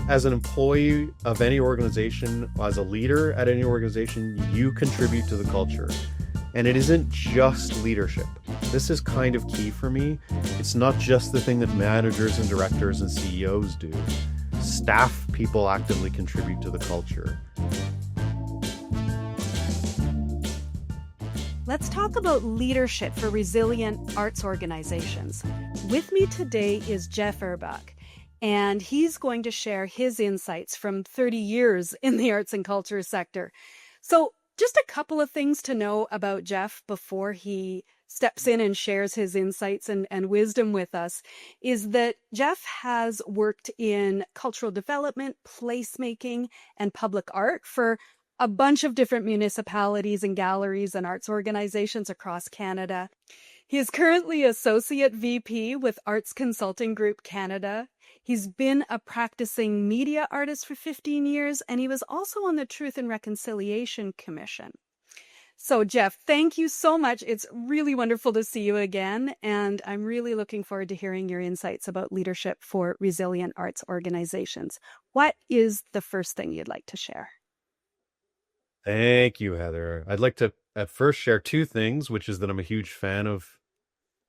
as an employee of any organization, as a leader at any organization, you contribute to the culture. And it isn't just leadership. This is kind of key for me. It's not just the thing that managers and directors and CEOs do. Staff people actively contribute to the culture. Let's talk about leadership for resilient arts organizations. With me today is Jeff Erbach, and he's going to share his insights from 30 years in the arts and culture sector. So just a couple of things to know about Jeff before he steps in and shares his insights and wisdom with us is that Jeff has worked in cultural development, placemaking, and public art for a bunch of different municipalities and galleries and arts organizations across Canada. He is currently Associate VP with Arts Consulting Group Canada. He's been a practicing media artist for 15 years, and he was also on the Truth and Reconciliation Commission. So, Jeff, thank you so much. It's really wonderful to see you again, and I'm really looking forward to hearing your insights about leadership for resilient arts organizations. What is the first thing you'd like to share? Thank you, Heather. I'd like to at first share two things, which is that I'm a huge fan of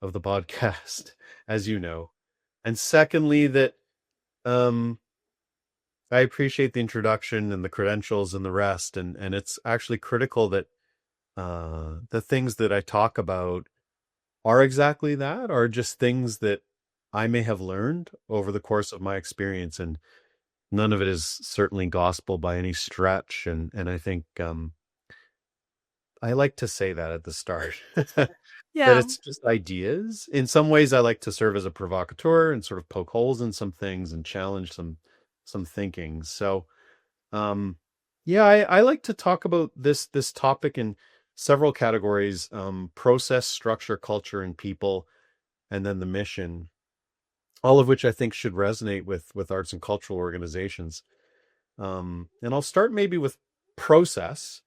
the podcast, as you know. And secondly, that I appreciate the introduction and the credentials and the rest. And it's actually critical that the things that I talk about are exactly that, are just things that I may have learned over the course of my experience. And none of it is certainly gospel by any stretch. And I think I like to say that at the start. That it's just ideas. In some ways, I like to serve as a provocateur and sort of poke holes in some things and challenge some thinking. So, I like to talk about this topic in several categories: process, structure, culture, and people, and then the mission. All of which I think should resonate with arts and cultural organizations. And I'll start maybe with process.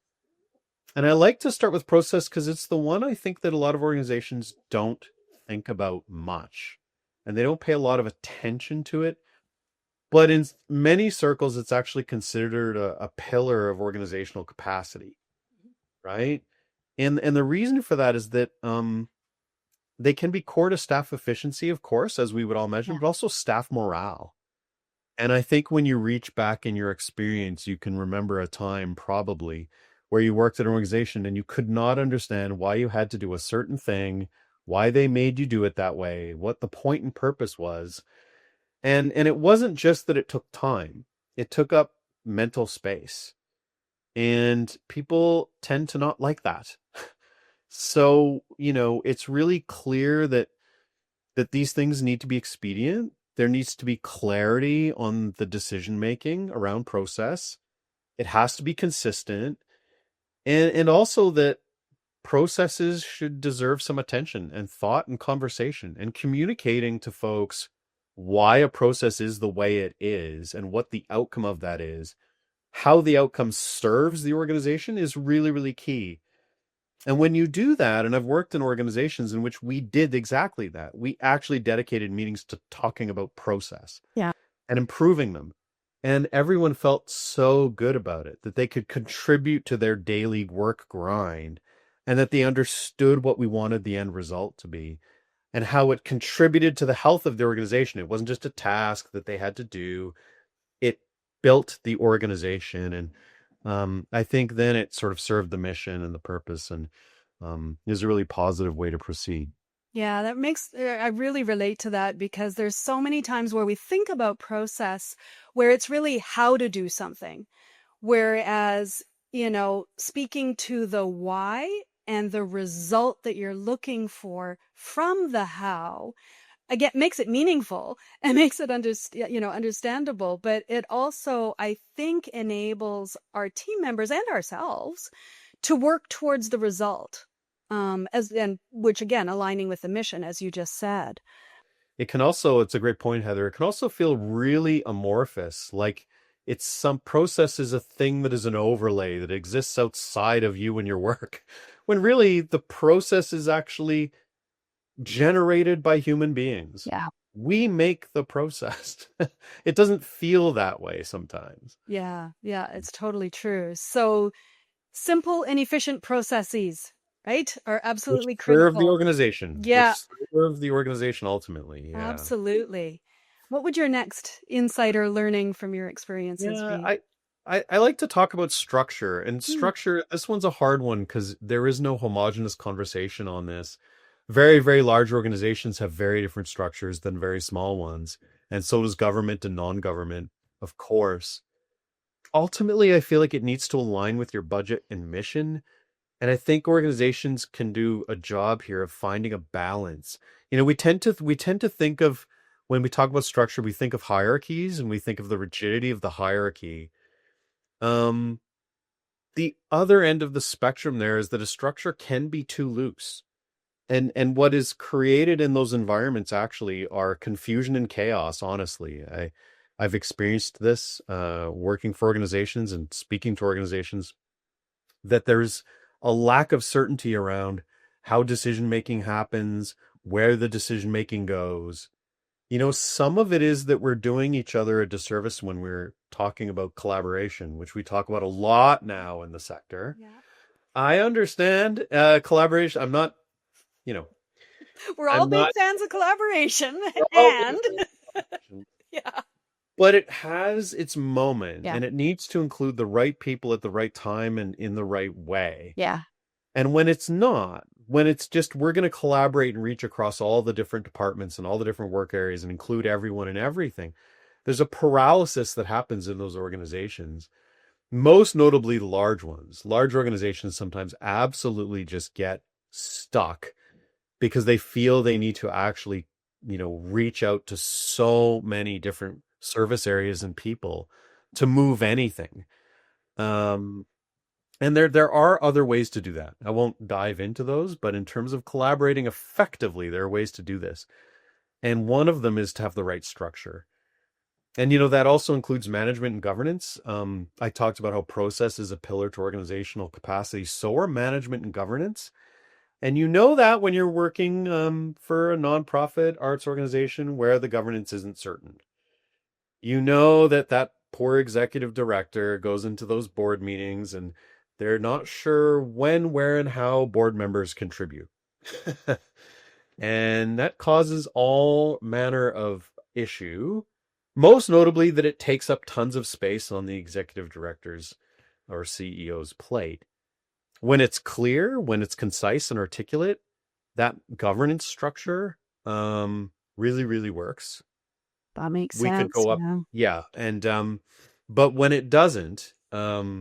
And I like to start with process because it's the one I think that a lot of organizations don't think about much. And they don't pay a lot of attention to it. But in many circles, it's actually considered a pillar of organizational capacity, right? And the reason for that is that they can be core to staff efficiency, of course, as we would all measure, but also staff morale. And I think when you reach back in your experience, you can remember a time probably where you worked at an organization and you could not understand why you had to do a certain thing, why they made you do it that way, what the point and purpose was. And it wasn't just that it took time. It took up mental space. And people tend to not like that. So, it's really clear that these things need to be expedient. There needs to be clarity on the decision making around process. It has to be consistent. And also that processes should deserve some attention and thought and conversation, and communicating to folks why a process is the way it is and what the outcome of that is, how the outcome serves the organization is really, really key. And when you do that, and I've worked in organizations in which we did exactly that, we actually dedicated meetings to talking about process and improving them. And everyone felt so good about it, that they could contribute to their daily work grind, and that they understood what we wanted the end result to be and how it contributed to the health of the organization. It wasn't just a task that they had to do. It built the organization. And I think then it sort of served the mission and the purpose, and is a really positive way to proceed. Yeah, I really relate to that, because there's so many times where we think about process where it's really how to do something. Whereas, speaking to the why and the result that you're looking for from the how, again, makes it meaningful and makes it understandable. But it also, I think, enables our team members and ourselves to work towards the result. Which again, aligning with the mission, as you just said. It's a great point, Heather. It can also feel really amorphous, like some process is a thing that is an overlay that exists outside of you and your work, when really the process is actually generated by human beings. Yeah. we make the process. It doesn't feel that way sometimes. Yeah, yeah, it's totally true. So simple and efficient processes, right, are Which absolutely serve the critical. organization, Yeah, ultimately. Yeah. absolutely. What would your next insight or learning from your experiences Yeah, be? I like to talk about structure, and Hmm. structure, this one's a hard one because there is no homogenous conversation on this. Very, very large organizations have very different structures than very small ones, and so does government and non-government, of course. Ultimately, I feel like it needs to align with your budget and mission, and I think organizations can do a job here of finding a balance. We tend to think of, when we talk about structure, we think of hierarchies and we think of the rigidity of the hierarchy. um, the other end of the spectrum there is that a structure can be too loose. And what is created in those environments actually are confusion and chaos, honestly. I've experienced this working for organizations and speaking to organizations, that there's a lack of certainty around how decision making happens, where the decision making goes. Some of it is that we're doing each other a disservice when we're talking about collaboration, which we talk about a lot now in the sector. Yeah. I understand collaboration. You know, We're all I'm big not. fans of collaboration We're all big and fans of collaboration, yeah. but it has its moment, Yeah. and it needs to include the right people at the right time and in the right way. Yeah. And when it's not, when it's just we're going to collaborate and reach across all the different departments and all the different work areas and include everyone and everything, there's a paralysis that happens in those organizations. Most notably, large ones. Large organizations sometimes absolutely just get stuck because they feel they need to actually, reach out to so many different service areas and people to move anything. Um, and there are other ways to do that. I won't dive into those, but in terms of collaborating effectively, there are ways to do this. And one of them is to have the right structure. And that also includes management and governance. I talked about how process is a pillar to organizational capacity. So are management and governance. And that when you're working for a nonprofit arts organization where the governance isn't certain. That poor executive director goes into those board meetings and they're not sure when, where, and how board members contribute. And that causes all manner of issue, most notably that it takes up tons of space on the executive director's or CEO's plate. When it's clear, when it's concise and articulate, that governance structure really, really works. That makes We could sense. go up, Yeah. yeah. And but when it doesn't, yeah,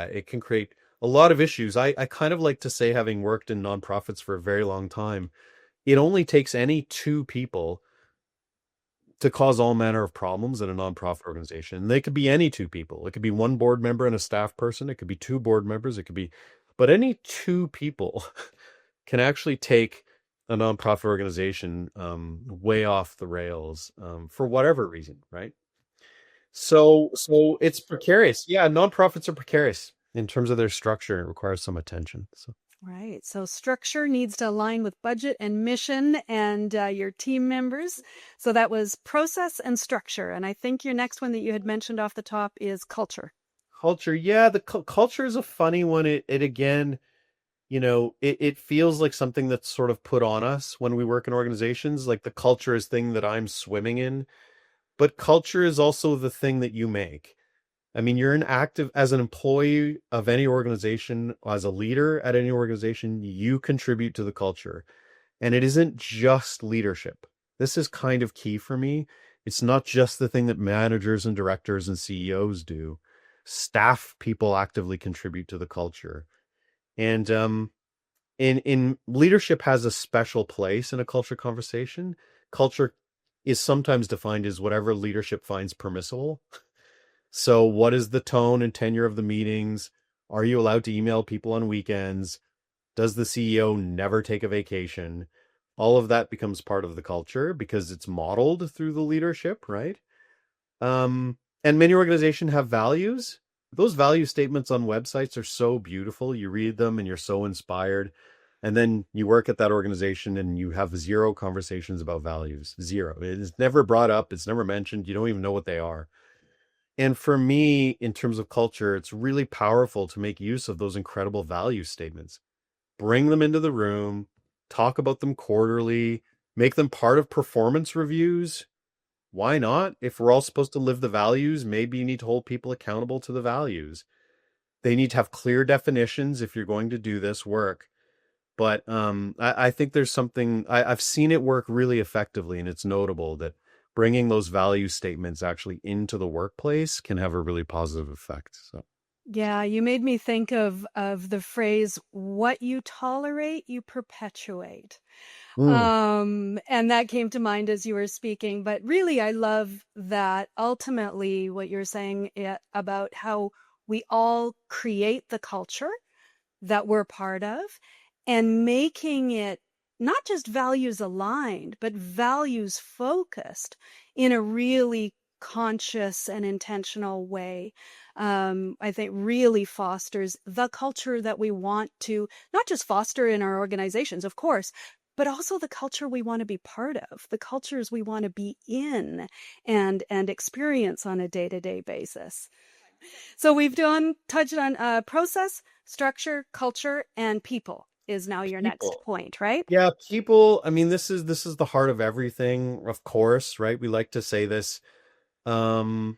it can create a lot of issues. I kind of like to say, having worked in nonprofits for a very long time, it only takes any two people to cause all manner of problems in a nonprofit organization. They could be any two people. It could be one board member and a staff person. It could be two board members. It could be, but any two people can actually take a nonprofit organization way off the rails for whatever reason, right? So it's precarious. Yeah, nonprofits are precarious in terms of their structure. It requires some attention. So Right. So structure needs to align with budget and mission and your team members. So that was process and structure. And I think your next one that you had mentioned off the top is culture. culture, yeah, the culture is a funny one. It again, it feels like something that's sort of put on us when we work in organizations. Like the culture is thing that I'm swimming in, but culture is also the thing that you make. I mean, you're an active as an employee of any organization, as a leader at any organization, you contribute to the culture. And it isn't just leadership. This is kind of key for me. It's not just the thing that managers and directors and CEOs do. Staff people actively contribute to the culture. And in leadership has a special place in a culture conversation. Culture is sometimes defined as whatever leadership finds permissible. So what is the tone and tenure of the meetings? Are you allowed to email people on weekends? Does the CEO never take a vacation? All of that becomes part of the culture because it's modeled through the leadership, right? And many organizations have values. Those value statements on websites are so beautiful. You read them and you're so inspired. And then you work at that organization and you have zero conversations about values. Zero. It is never brought up. It's never mentioned. You don't even know what they are. And for me, in terms of culture, it's really powerful to make use of those incredible value statements. Bring them into the room, talk about them quarterly, make them part of performance reviews. Why not? If we're all supposed to live the values, maybe you need to hold people accountable to the values. They need to have clear definitions if you're going to do this work. But I think there's something I've seen it work really effectively, and it's notable that bringing those value statements actually into the workplace can have a really positive effect. So, Yeah, you made me think of the phrase, what you tolerate, you perpetuate. mm, And that came to mind as you were speaking. But really, I love that ultimately what you're saying about how we all create the culture that we're part of and making it not just values aligned, but values focused in a really conscious and intentional way. I think really fosters the culture that we want to not just foster in our organizations, of course, but also the culture we want to be part of, the cultures we want to be in and experience on a day-to-day basis. So we've touched on process, structure, culture, and people is now your next people. point, right? Yeah, people. I mean, this is the heart of everything, of course, right? We like to say this. Um,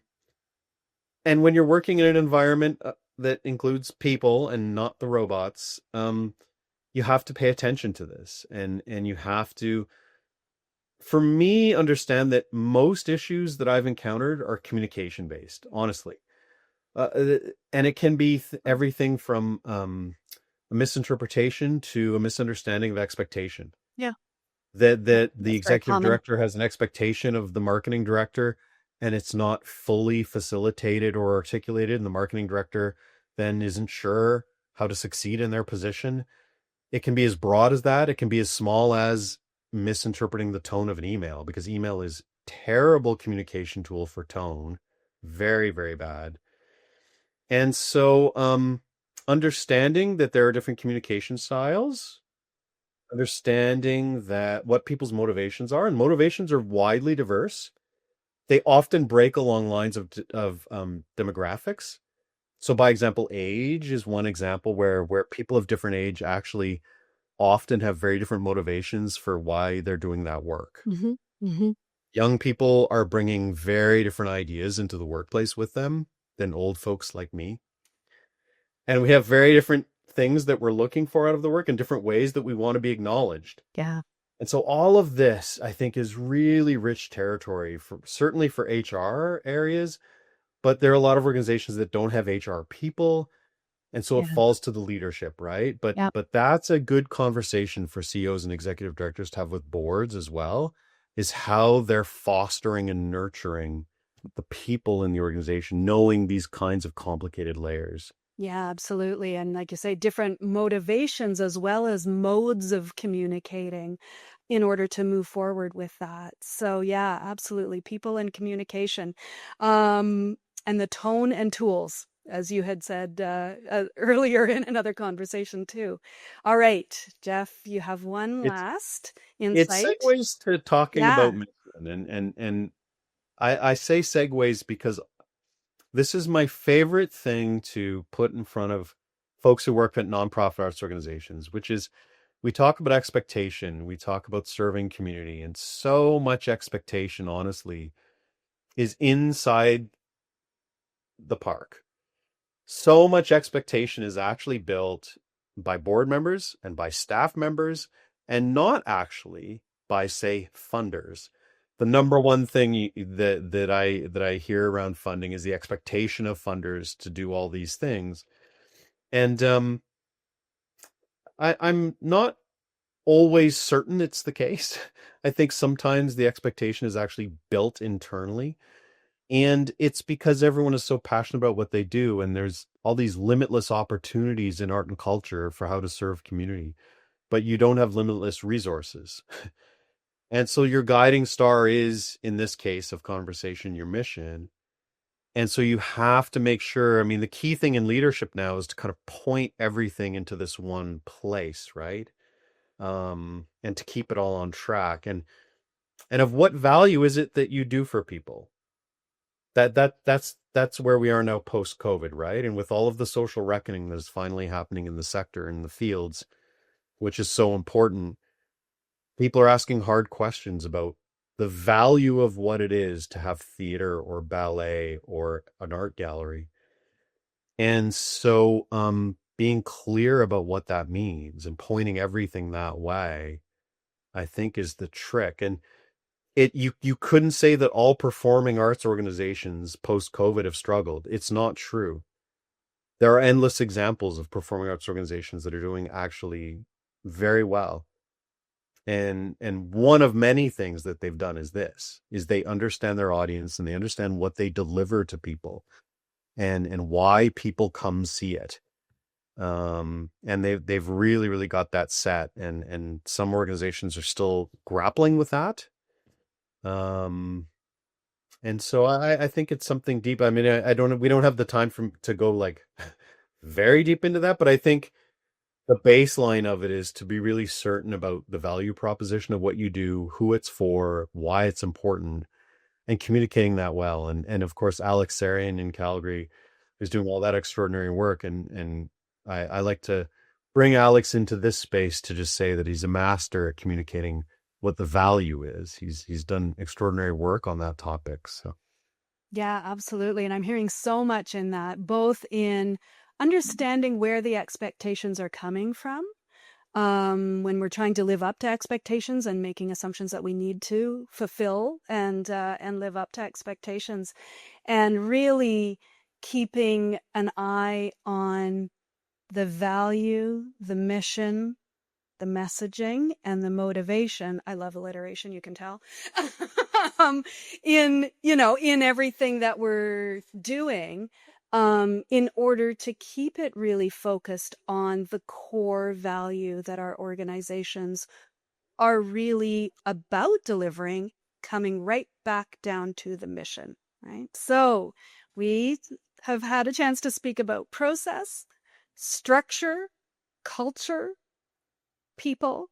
and when you're working in an environment that includes people and not the robots, you have to pay attention to this, and you have to, for me, understand that most issues that I've encountered are communication based, honestly. And it can be everything from a misinterpretation to a misunderstanding of expectation. Yeah, That the that's very executive common. director has an expectation of the marketing director, and it's not fully facilitated or articulated, and the marketing director then isn't sure how to succeed in their position. It can be as broad as that. It can be as small as misinterpreting the tone of an email, because email is terrible communication tool for tone. Very, very bad. And so understanding that there are different communication styles, understanding that what people's motivations are, and motivations are widely diverse. They often break along lines of demographics. So by example, age is one example where people of different age actually often have very different motivations for why they're doing that work. Mm-hmm. Mm-hmm. Young people are bringing very different ideas into the workplace with them than old folks like me. And we have very different things that we're looking for out of the work and different ways that we want to be acknowledged. Yeah. And so all of this, I think, is really rich territory for certainly for HR areas, but there are a lot of organizations that don't have HR people, and so it Yeah. falls to the leadership, right? but Yeah. but that's a good conversation for CEOs and executive directors to have with boards as well, is how they're fostering and nurturing the people in the organization, knowing these kinds of complicated layers. Yeah, absolutely. And like you say, different motivations as well as modes of communicating in order to move forward with that. So yeah, absolutely. People and communication. And the tone and tools, as you had said earlier in another conversation too. All right, Jeff, you have one It's last it insight. segues to talking Yeah. about mission, and I say segues because this is my favorite thing to put in front of folks who work at nonprofit arts organizations, which is we talk about expectation, we talk about serving community, and so much expectation, honestly, is inside the park. So much expectation is actually built by board members and by staff members, and not actually by, say, funders. The number one thing that I hear around funding is the expectation of funders to do all these things. And I'm not always certain it's the case. I think sometimes the expectation is actually built internally. And it's because everyone is so passionate about what they do, and there's all these limitless opportunities in art and culture for how to serve community, but you don't have limitless resources. And so your guiding star is, in this case of conversation, your mission. And so you have to make sure, I mean, the key thing in leadership now is to kind of point everything into this one place, right? and to keep it all on track. And of what value is it that you do for people? That's where we are now post COVID, right? And with all of the social reckoning that is finally happening in the sector, in the fields, which is so important, people are asking hard questions about the value of what it is to have theater or ballet or an art gallery. And so being clear about what that means and pointing everything that way, I think is the trick. And you couldn't say that all performing arts organizations post COVID have struggled. It's not true. There are endless examples of performing arts organizations that are doing actually very well. And one of many things that they've done is they understand their audience and they understand what they deliver to people and why people come see it. And they've really got that set, and some organizations are still grappling with that. And so I think it's something deep. I mean, I don't, we don't have the time to go like very deep into that, but I think the baseline of it is to be really certain about the value proposition of what you do, who it's for, why it's important, and communicating that well. And of course, Alex Sarian in Calgary is doing all that extraordinary work. And I like to bring Alex into this space to just say that he's a master at communicating what the value is. He's done extraordinary work on that topic. So Yeah, absolutely. And I'm hearing so much in that, both in understanding where the expectations are coming from, when we're trying to live up to expectations and making assumptions that we need to fulfill and live up to expectations, and really keeping an eye on the value, the mission, the messaging, and the motivation. I love alliteration, you can tell. In everything that we're doing, in order to keep it really focused on the core value that our organizations are really about delivering, coming right back down to the mission, right? So we have had a chance to speak about process, structure, culture, people,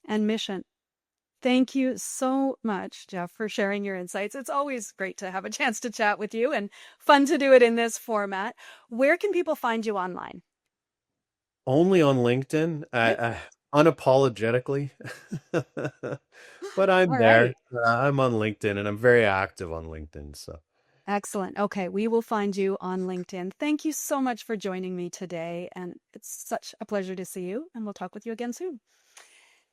and mission. Thank you so much, Jeff, for sharing your insights. It's always great to have a chance to chat with you and fun to do it in this format. Where can people find you online? only on LinkedIn, Okay. unapologetically, but I'm All there. right. I'm on LinkedIn and I'm very active on LinkedIn. So Excellent. Okay, we will find you on LinkedIn. Thank you so much for joining me today, and it's such a pleasure to see you, and we'll talk with you again soon.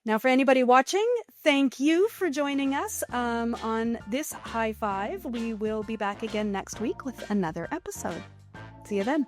Now, for anybody watching, thank you for joining us on this High Five. We will be back again next week with another episode. See you then.